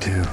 do?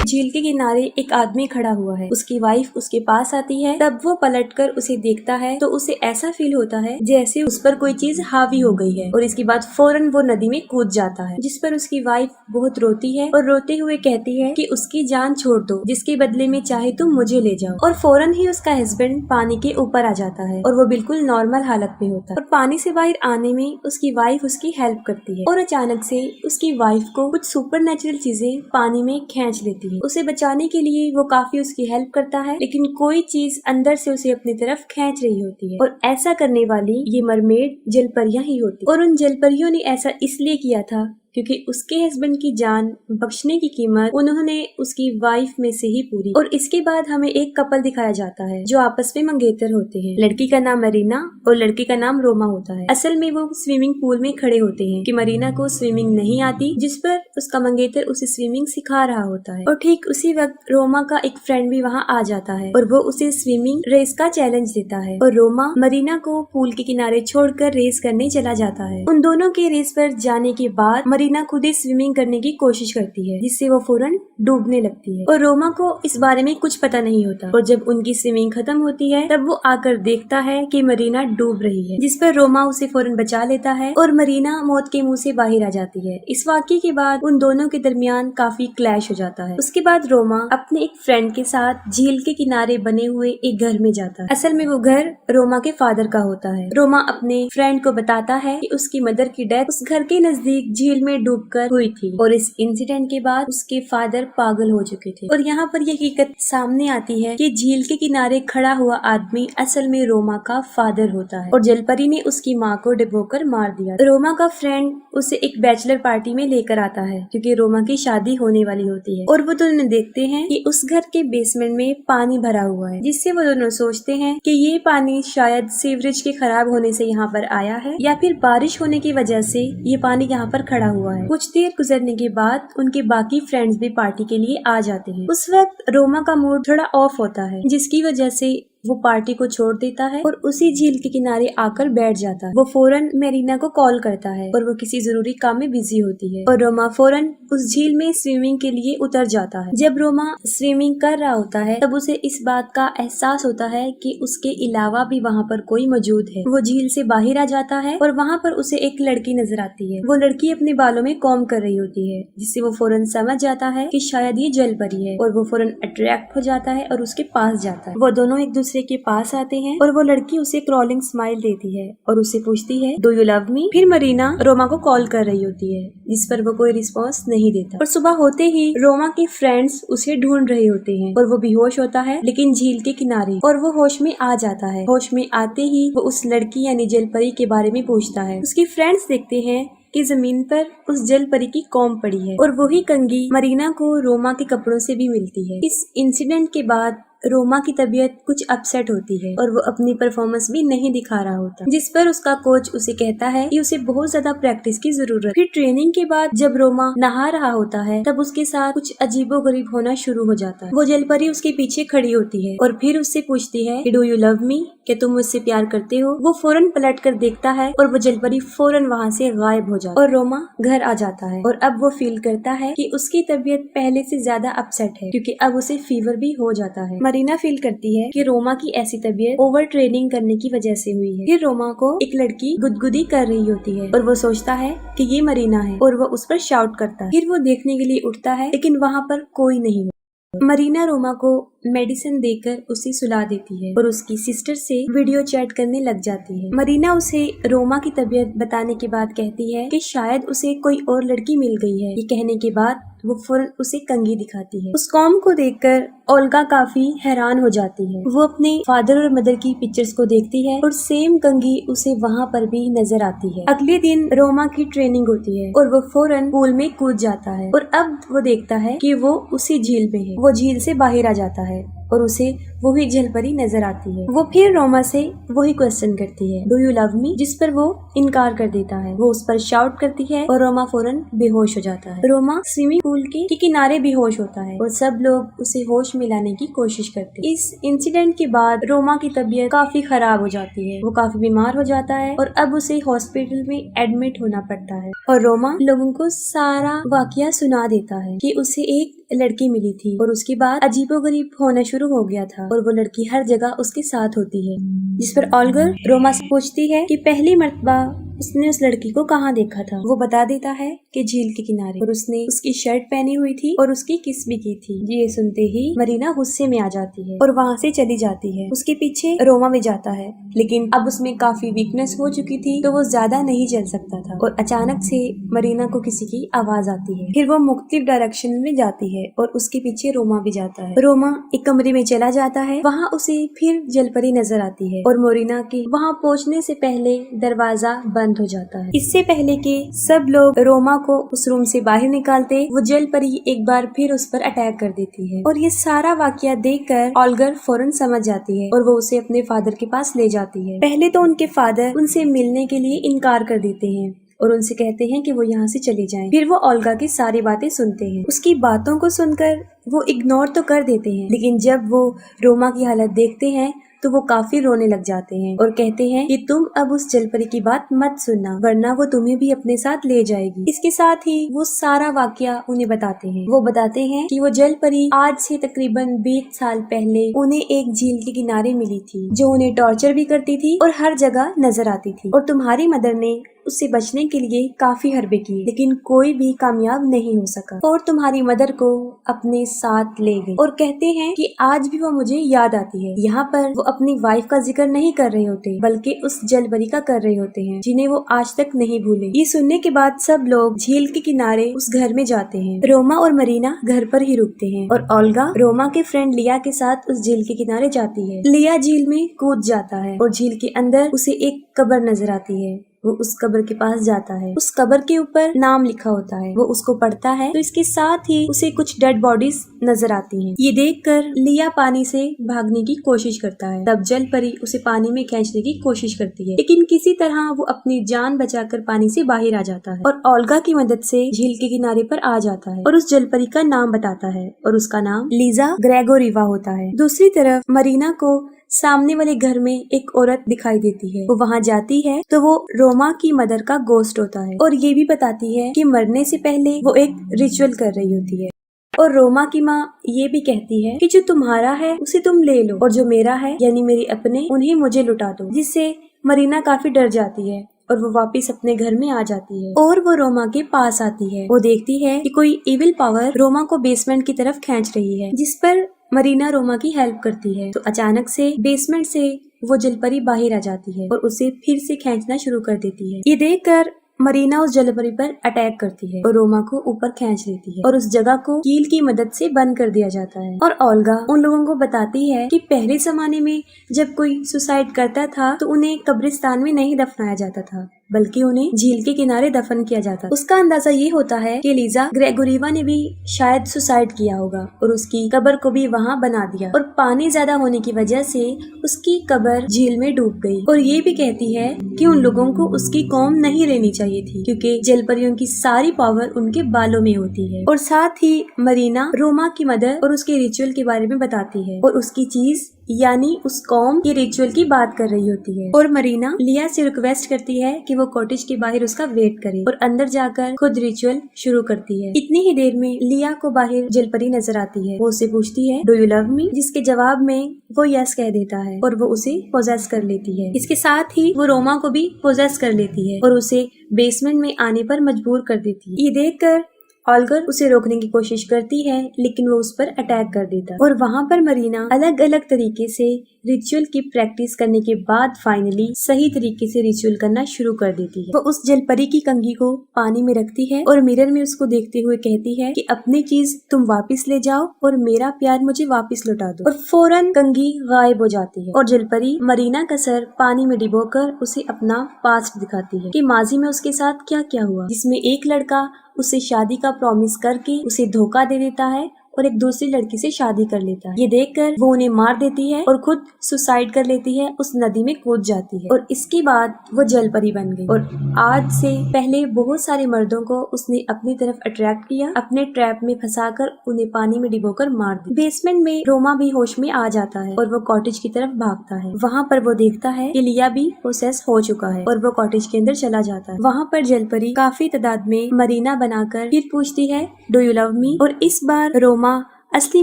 झील के किनारे एक आदमी खड़ा हुआ है। उसकी वाइफ उसके पास आती है। तब वो पलटकर उसे देखता है तो उसे ऐसा फील होता है जैसे उस पर कोई चीज हावी हो गई है और इसके बाद फौरन वो नदी में कूद जाता है, जिस पर उसकी वाइफ बहुत रोती है और रोते हुए कहती है कि उसकी जान छोड़ दो, जिसके बदले में चाहे तुम मुझे ले जाओ। और फौरन ही उसका हस्बैंड पानी के ऊपर आ जाता है और वो बिल्कुल नॉर्मल हालत में होता है और पानी से बाहर आने में उसकी वाइफ उसकी हेल्प करती है। और अचानक से उसकी वाइफ को कुछ सुपरनेचुरल चीजें पानी में खींच लेती है। उसे बचाने के लिए वो काफी उसकी हेल्प करता है, लेकिन कोई चीज अंदर से उसे अपनी तरफ खींच रही होती है और ऐसा करने वाली ये मरमेड जलपरियां ही होती। और उन जलपरियों ने ऐसा इसलिए किया था क्योंकि उसके हस्बैंड की जान बख्शने की कीमत उन्होंने उसकी वाइफ में से ही पूरी। और इसके बाद हमें एक कपल दिखाया जाता है जो आपस में मंगेतर होते हैं। लड़की का नाम मरीना और लड़के का नाम रोमा होता है। असल में वो स्विमिंग पूल में खड़े होते हैं कि मरीना को स्विमिंग नहीं आती, जिस पर उसका मंगेतर उसे स्विमिंग सिखा रहा होता है। और ठीक उसी वक्त रोमा का एक फ्रेंड भी वहाँ आ जाता है और वो उसे स्विमिंग रेस का चैलेंज देता है और रोमा मरीना को पूल के किनारे छोड़कर रेस करने चला जाता है। उन दोनों के रेस पर जाने के बाद मरीना खुद ही स्विमिंग करने की कोशिश करती है, जिससे वो फौरन डूबने लगती है और रोमा को इस बारे में कुछ पता नहीं होता। और जब उनकी स्विमिंग खत्म होती है तब वो आकर देखता है कि मरीना डूब रही है, जिस पर रोमा उसे फौरन बचा लेता है और मरीना मौत के मुंह से बाहर आ जाती है। इस वाकये के बाद उन दोनों के दरमियान काफी क्लैश हो जाता है। उसके बाद रोमा अपने एक फ्रेंड के साथ झील के किनारे बने हुए एक घर में जाता है। असल में वो घर रोमा के फादर का होता है। रोमा अपने फ्रेंड को बताता है कि उसकी मदर की डेथ उस घर के नजदीक झील में डूबकर हुई थी और इस इंसिडेंट के बाद उसके फादर पागल हो चुके थे। और यहाँ पर यह हकीकत सामने आती है कि झील के किनारे खड़ा हुआ आदमी असल में रोमा का फादर होता है और जलपरी ने उसकी माँ को डुबोकर मार दिया। रोमा का फ्रेंड उसे एक बैचलर पार्टी में लेकर आता है क्योंकि रोमा की शादी होने वाली होती है और वो दोनों देखते हैं कि उस घर के बेसमेंट में पानी भरा हुआ है, जिससे वो दोनों सोचते हैं कि ये पानी शायद सीवरेज के खराब होने से यहाँ पर आया है या फिर बारिश होने की वजह से ये पानी यहाँ पर खड़ा हुआ है। कुछ देर गुजरने के बाद उनके बाकी फ्रेंड्स भी पार्टी के लिए आ जाते हैं। उस वक्त रोमा का मूड थोड़ा ऑफ होता है, जिसकी वजह से वो पार्टी को छोड़ देता है और उसी झील के किनारे आकर बैठ जाता है। वो फौरन मरीना को कॉल करता है और वो किसी जरूरी काम में बिजी होती है और रोमा फौरन उस झील में स्विमिंग के लिए उतर जाता है। जब रोमा स्विमिंग कर रहा होता है तब उसे इस बात का एहसास होता है कि उसके अलावा भी वहाँ पर कोई मौजूद है। वो झील से बाहर आ जाता है और वहाँ पर उसे एक लड़की नजर आती है। वो लड़की अपने बालों में कॉम्ब कर रही होती है, जिससे वो फौरन समझ जाता है कि शायद ये जलपरी है और वो फौरन अट्रैक्ट हो जाता है और उसके पास जाता है। वो दोनों एक दूसरे के पास आते हैं और वो लड़की उसे क्रॉलिंग स्माइल देती है और उसे पूछती है डू यू लव मी। फिर मरीना रोमा को कॉल कर रही होती है, जिस पर वो कोई रिस्पॉन्स नहीं देता। और सुबह होते ही रोमा के फ्रेंड्स उसे ढूंढ रहे होते हैं और वो बेहोश होता है लेकिन झील के किनारे, और वो होश में आ जाता है। होश में आते ही वो उस लड़की यानी जलपरी के बारे में पूछता है। उसकी फ्रेंड्स देखते हैं कि जमीन पर उस जलपरी की कॉम्ब पड़ी है और वही कंघी मरीना को रोमा के कपड़ों से भी मिलती है। इस इंसिडेंट के बाद रोमा की तबीयत कुछ अपसेट होती है और वो अपनी परफॉर्मेंस भी नहीं दिखा रहा होता, जिस पर उसका कोच उसे कहता है कि उसे बहुत ज्यादा प्रैक्टिस की जरूरत है। फिर ट्रेनिंग के बाद जब रोमा नहा रहा होता है तब उसके साथ कुछ अजीबोगरीब होना शुरू हो जाता है। वो जलपरी उसके पीछे खड़ी होती है और फिर उससे पूछती है कि डू यू लव मी, क्या तुम मुझसे प्यार करते हो। वो फौरन पलट कर देखता है और वो जलपरी फौरन वहाँ से गायब हो जाता है और रोमा घर आ जाता है। और अब वो फील करता है कि उसकी तबीयत पहले से ज्यादा अपसेट है क्योंकि अब उसे फीवर भी हो जाता है। मरीना फील करती है कि रोमा की ऐसी तबीयत ओवर ट्रेनिंग करने की वजह से हुई है। फिर रोमा को एक लड़की गुदगुदी कर रही होती है और वो सोचता है कि ये मरीना है और वो उस पर शाउट करता है। फिर वो देखने के लिए उठता है लेकिन वहाँ पर कोई नहीं। मरीना रोमा को मेडिसिन देकर उसे सुला देती है और उसकी सिस्टर से वीडियो चैट करने लग जाती है। मरीना उसे रोमा की तबीयत बताने के बाद कहती है कि शायद उसे कोई और लड़की मिल गई है। ये कहने के बाद वो फौरन उसे कंघी दिखाती है। उस कॉम्ब को देखकर ओल्गा काफी हैरान हो जाती है। वो अपने फादर और मदर की पिक्चर्स को देखती है और सेम कंघी उसे वहाँ पर भी नजर आती है। अगले दिन रोमा की ट्रेनिंग होती है और वो फौरन पूल में कूद जाता है और अब वो देखता है कि वो उसी झील में है। वो झील से बाहर आ जाता है और उसे वही जलपरी नजर आती है। वो फिर रोमा से वही क्वेश्चन करती है, डू यू लव मी, जिस पर वो इनकार कर देता है। वो उस पर शाउट करती है और रोमा फौरन बेहोश हो जाता है। रोमा स्विमिंग पूल के किनारे बेहोश होता है और सब लोग उसे होश में लाने की कोशिश करते हैं। इस इंसिडेंट के बाद रोमा की तबीयत काफी खराब हो जाती है। वो काफी बीमार हो जाता है और अब उसे हॉस्पिटल में एडमिट होना पड़ता है। और रोमा लोगों को सारा वाकया सुना देता है कि उसे एक लड़की मिली थी और उसके बाद अजीबोगरीब होना शुरू हो गया था और वो लड़की हर जगह उसके साथ होती है। जिस पर ऑल्गर रोमा से पूछती है कि पहली मर्तबा उसने उस लड़की को कहाँ देखा था। वो बता देता है कि झील के किनारे, और उसने उसकी शर्ट पहनी हुई थी और उसकी किस भी की थी। ये सुनते ही मरीना गुस्से में आ जाती है और वहाँ से चली जाती है। उसके पीछे रोमा भी जाता है, लेकिन अब उसमें काफी वीकनेस हो चुकी थी तो वो ज्यादा नहीं चल सकता था। और अचानक से मरीना को किसी की आवाज आती है। फिर वो मुख्तलिफ डायरेक्शन में जाती है और उसके पीछे रोमा भी जाता है। रोमा एक कमरे में चला जाता है, वहाँ उसे फिर जलपरी नजर आती है और मोरिना के वहाँ पहुँचने से पहले दरवाजा बंद हो जाता है। इससे पहले कि सब लोग रोमा को उस रूम से बाहर निकालते, वो जलपरी एक बार फिर उस पर अटैक कर देती है। और ये सारा वाकया देखकर ऑल्गर फौरन समझ जाती है और वो उसे अपने फादर के पास ले जाती है। पहले तो उनके फादर उनसे मिलने के लिए इनकार कर देते हैं और उनसे कहते हैं कि वो यहाँ से चले जाएं। फिर वो ओल्गा की सारी बातें सुनते हैं। उसकी बातों को सुनकर वो इग्नोर तो कर देते हैं, लेकिन जब वो रोमा की हालत देखते हैं तो वो काफी रोने लग जाते हैं और कहते हैं कि तुम अब उस जलपरी की बात मत सुनना, वरना वो तुम्हें भी अपने साथ ले जाएगी। इसके साथ ही वो सारा वाकया उन्हें बताते हैं। वो बताते हैं कि वो जलपरी आज से तकरीबन 20 साल पहले उन्हें एक झील के किनारे मिली थी, जो उन्हें टॉर्चर भी करती थी और हर जगह नजर आती थी। और तुम्हारी मदर ने उससे बचने के लिए काफी हरबे किए, लेकिन कोई भी कामयाब नहीं हो सका और तुम्हारी मदर को अपने साथ ले गई। और कहते हैं कि आज भी वो मुझे याद आती है। यहाँ पर वो अपनी वाइफ का जिक्र नहीं कर रहे होते, बल्कि उस जलपरी का कर रहे होते हैं, जिन्हें वो आज तक नहीं भूले। ये सुनने के बाद सब लोग झील के किनारे उस घर में जाते हैं। रोमा और मरीना घर पर ही रुकते हैं और ओल्गा रोमा के फ्रेंड लिया के साथ उस झील के किनारे जाती है। लिया झील में कूद जाता है और झील के अंदर उसे एक कब्र नजर आती है। वो उस कब्र के पास जाता है। उस कब्र के ऊपर नाम लिखा होता है। वो उसको पढ़ता है तो इसके साथ ही उसे कुछ डेड बॉडीज नजर आती हैं। ये देखकर लिया पानी से भागने की कोशिश करता है। तब जलपरी उसे पानी में खींचने की कोशिश करती है, लेकिन किसी तरह वो अपनी जान बचाकर पानी से बाहर आ जाता है और ओल्गा की मदद से झील के किनारे पर आ जाता है और उस जलपरी का नाम बताता है और उसका नाम लीजा ग्रेगोरिवा होता है। दूसरी तरफ मरीना को सामने वाले घर में एक औरत दिखाई देती है। वो वहाँ जाती है तो वो रोमा की मदर का गोस्ट होता है और ये भी बताती है कि मरने से पहले वो एक रिचुअल कर रही होती है। और रोमा की माँ ये भी कहती है कि जो तुम्हारा है उसे तुम ले लो और जो मेरा है यानी मेरे अपने, उन्हें मुझे लुटा दो। जिससे मरीना काफी डर जाती है और वो वापस अपने घर में आ जाती है और वो रोमा के पास आती है। वो देखती है कि कोई इविल पावर रोमा को बेसमेंट की तरफ खींच रही है, जिस पर मरीना रोमा की हेल्प करती है। तो अचानक से बेसमेंट से वो जलपरी बाहर आ जाती है और उसे फिर से खींचना शुरू कर देती है। ये देखकर मरीना उस जलपरी पर अटैक करती है और रोमा को ऊपर खींच लेती है और उस जगह को कील की मदद से बंद कर दिया जाता है। और ओल्गा उन लोगों को बताती है कि पहले जमाने में जब कोई सुसाइड करता था तो उन्हें कब्रिस्तान में नहीं दफनाया जाता था, बल्कि उन्हें झील के किनारे दफन किया जाता। उसका अंदाजा ये होता है कि लीजा ग्रेगोरिवा ने भी शायद सुसाइड किया होगा और उसकी कब्र को भी वहाँ बना दिया और पानी ज्यादा होने की वजह से उसकी कब्र झील में डूब गई। और ये भी कहती है कि उन लोगों को उसकी कौम नहीं लेनी चाहिए थी, क्योंकि जलपरियों की सारी पावर उनके बालों में होती है। और साथ ही मरीना रोमा की मदर और उसके रिचुअल के बारे में बताती है और उसकी चीज यानी उस कौम के रिचुअल की बात कर रही होती है। और मरीना लिया से रिक्वेस्ट करती है कि वो कॉटेज के बाहर उसका वेट करे और अंदर जाकर खुद रिचुअल शुरू करती है। इतनी ही देर में लिया को बाहर जलपरी नजर आती है। वो उससे पूछती है, डू यू लव मी, जिसके जवाब में वो यस कह देता है और वो उसे पोजेस कर लेती है। इसके साथ ही वो रोमा को भी पोजेस कर लेती है और उसे बेसमेंट में आने पर मजबूर कर देती है। ये देखकर ऑल्गर उसे रोकने की कोशिश करती है, लेकिन वो उस पर अटैक कर देता है और वहाँ पर मरीना अलग अलग तरीके से रिचुअल की प्रैक्टिस करने के बाद फाइनली सही तरीके से रिचुअल करना शुरू कर देती है। वो उस जलपरी की कंघी को पानी में रखती है और मिरर में उसको देखते हुए कहती है कि अपनी चीज तुम वापस ले जाओ और मेरा प्यार मुझे वापस लौटा दो। और फौरन कंघी गायब हो जाती है और जलपरी मरीना का सर पानी में डिबोकर उसे अपना पास्ट दिखाती है कि माजी में उसके साथ क्या क्या हुआ, जिसमें एक लड़का उसे शादी का प्रॉमिस करके उसे धोखा दे देता है और एक दूसरी लड़की से शादी कर लेता है। ये देखकर वो उन्हें मार देती है और खुद सुसाइड कर लेती है, उस नदी में कूद जाती है और इसके बाद वो जल परी बन गई। और आज से पहले बहुत सारे मर्दों को उसने अपनी तरफ अट्रैक्ट किया, अपने ट्रैप में फंसाकर उन्हें पानी में डिबोकर मार दिया। बेसमेंट में रोमा भी होश में आ जाता है और वो कॉटेज की तरफ भागता है। वहाँ पर वो देखता है कि लिया भी पोसेस हो चुका है और वो कॉटेज के अंदर चला जाता है। वहाँ पर जल परी काफी तादाद में मरीना बनाकर फिर पूछती है डू यू लव मी, और इस बार रोमा असली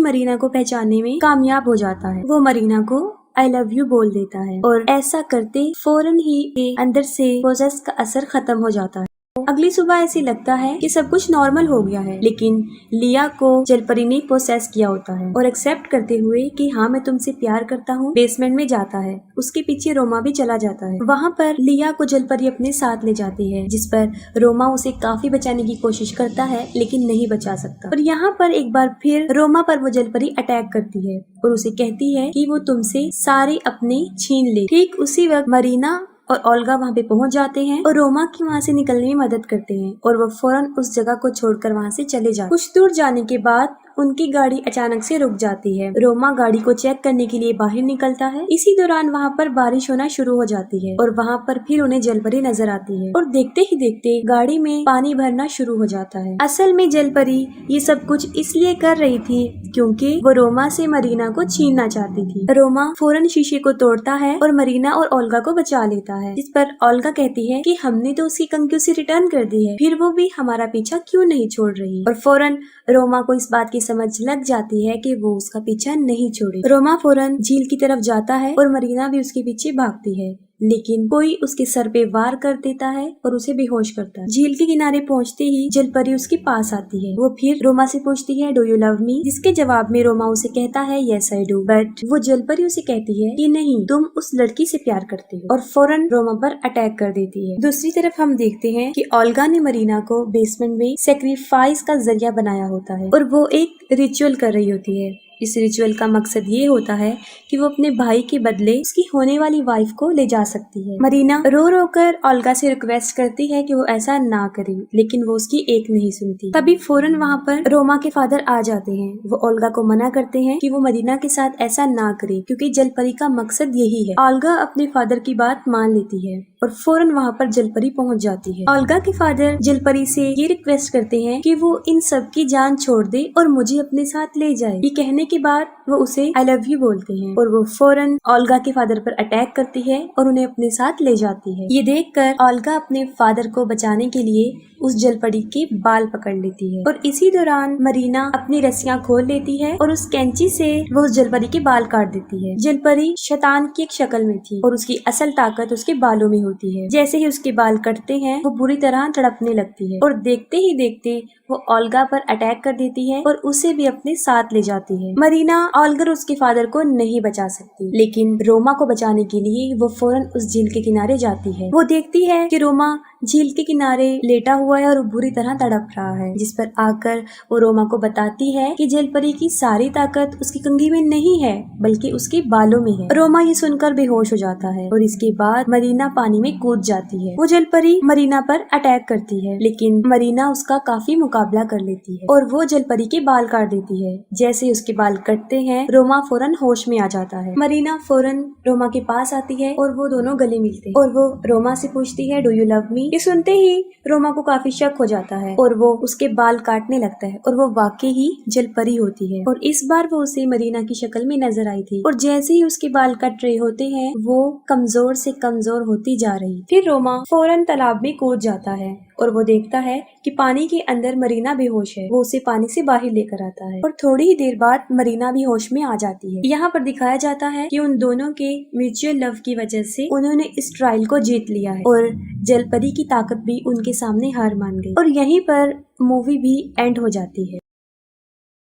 मरीना को पहचानने में कामयाब हो जाता है। वो मरीना को आई लव यू बोल देता है और ऐसा करते फौरन ही के अंदर से पोसेस का असर खत्म हो जाता है। अगली सुबह ऐसे लगता है कि सब कुछ नॉर्मल हो गया है, लेकिन लिया को जलपरी ने पोसेस किया होता है और एक्सेप्ट करते हुए कि हाँ मैं तुमसे प्यार करता हूँ बेसमेंट में जाता है। उसके पीछे रोमा भी चला जाता है। वहाँ पर लिया को जलपरी अपने साथ ले जाती है, जिस पर रोमा उसे काफी बचाने की कोशिश करता है लेकिन नहीं बचा सकता। और यहाँ पर एक बार फिर रोमा पर वो जलपरी अटैक करती है और उसे कहती है कि वो तुमसे सारे अपने छीन ले। ठीक उसी वक्त मरीना और ओल्गा वहाँ पे पहुँच जाते हैं और रोमा की वहाँ से निकलने में मदद करते हैं और वो फौरन उस जगह को छोड़कर वहाँ से चले जाते। कुछ दूर जाने के बाद उनकी गाड़ी अचानक से रुक जाती है। रोमा गाड़ी को चेक करने के लिए बाहर निकलता है। इसी दौरान वहाँ पर बारिश होना शुरू हो जाती है और वहाँ पर फिर उन्हें जलपरी नजर आती है और देखते ही देखते गाड़ी में पानी भरना शुरू हो जाता है। असल में जलपरी ये सब कुछ इसलिए कर रही थी क्योंकि वो रोमा से मरीना को छीनना चाहती थी। रोमा फौरन शीशे को तोड़ता है और मरीना और ओल्गा को बचा लेता है, जिस पर ओल्गा कहती है कि हमने तो उसकी कंक्यूसी रिटर्न कर दी है, फिर वो भी हमारा पीछा क्यों नहीं छोड़ रही। और फौरन रोमा को इस बात की समझ लग जाती है कि वो उसका पीछा नहीं छोड़े। रोमा फौरन झील की तरफ जाता है और मरीना भी उसके पीछे भागती है, लेकिन कोई उसके सर पे वार कर देता है और उसे बेहोश करता है। झील के किनारे पहुंचते ही जलपरी उसके पास आती है। वो फिर रोमा से पूछती है डू यू लव मी, जिसके जवाब में रोमा उसे कहता है यस आई डू, बट वो जलपरी उसे कहती है कि नहीं तुम उस लड़की से प्यार करते हो और फौरन रोमा पर अटैक कर देती है। दूसरी तरफ हम देखते हैं कि ओल्गा ने मरीना को बेसमेंट में सेक्रीफाइस का जरिया बनाया होता है और वो एक रिचुअल कर रही होती है। इस रिचुअल का मकसद ये होता है कि वो अपने भाई के बदले उसकी होने वाली वाइफ को ले जा सकती है। मरीना रो रो कर ओल्गा से रिक्वेस्ट करती है कि वो ऐसा ना करे, लेकिन वो उसकी एक नहीं सुनती। तभी फौरन वहाँ पर रोमा के फादर आ जाते हैं। वो ओल्गा को मना करते हैं कि वो मरीना के साथ ऐसा ना करे क्योंकि जलपरी का मकसद यही है। ओल्गा अपने फादर की बात मान लेती है और फौरन वहाँ पर जलपरी पहुँच जाती है। ओल्गा के फादर जलपरी से ये रिक्वेस्ट करते हैं कि वो इन सब की जान छोड़ दे और मुझे अपने साथ ले जाए। ये कहने के बाद वो उसे आई लव यू बोलते हैं और वो फौरन ओल्गा के फादर पर अटैक करती है और उन्हें अपने साथ ले जाती है। ये देखकर ओल्गा अपने फादर को बचाने के लिए उस जलपरी के बाल पकड़ लेती है और इसी दौरान मरीना अपनी रस्सियां खोल लेती है और उस कैंची से वो उस जलपरी के बाल काट देती है। जलपरी शैतान की एक शक्ल में थी और उसकी असल ताकत उसके बालों में होती है। जैसे ही उसके बाल कटते हैं वो बुरी तरह तड़पने लगती है और देखते ही देखते वो ओल्गा पर अटैक कर देती है और उसे भी अपने साथ ले जाती है। मरीना ओल्गा उसके फादर को नहीं बचा सकती, लेकिन रोमा को बचाने के लिए वो फौरन उस झील के किनारे जाती है। वो देखती है कि रोमा झील के किनारे लेटा हुआ है और बुरी तरह तड़प रहा है, जिस पर आकर वो रोमा को बताती है कि जलपरी की सारी ताकत उसकी कंघी में नहीं है बल्कि उसके बालों में है। रोमा ये सुनकर बेहोश हो जाता है और इसके बाद मरीना पानी में कूद जाती है। वो जलपरी मरीना पर अटैक करती है, लेकिन मरीना उसका काफी मुकाबला कर लेती है और वो जलपरी के बाल काट देती है। जैसे उसके बाल कटते हैं रोमा फौरन होश में आ जाता है। मरीना फौरन रोमा के पास आती है और वो दोनों गले मिलते हैं और वो रोमा से पूछती है डू यू लव मी। ये सुनते ही रोमा को काफी शक हो जाता है और वो उसके बाल काटने लगता है और वो वाकई ही जलपरी होती है और इस बार वो उसे मरीना की शक्ल में नजर आई थी। और जैसे ही उसके बाल कट रहे होते हैं वो कमजोर से कमजोर होती जा रही। फिर रोमा फौरन तालाब में कूद जाता है और वो देखता है कि पानी के अंदर मरीना बेहोश है। वो उसे पानी से बाहर लेकर आता है और थोड़ी ही देर बाद मरीना भी होश में आ जाती है। यहाँ पर दिखाया जाता है कि उन दोनों के म्यूचुअल लव की वजह से उन्होंने इस ट्रायल को जीत लिया है और जलपरी की ताकत भी उनके सामने हार मान गई और यहीं पर मूवी भी एंड हो जाती है।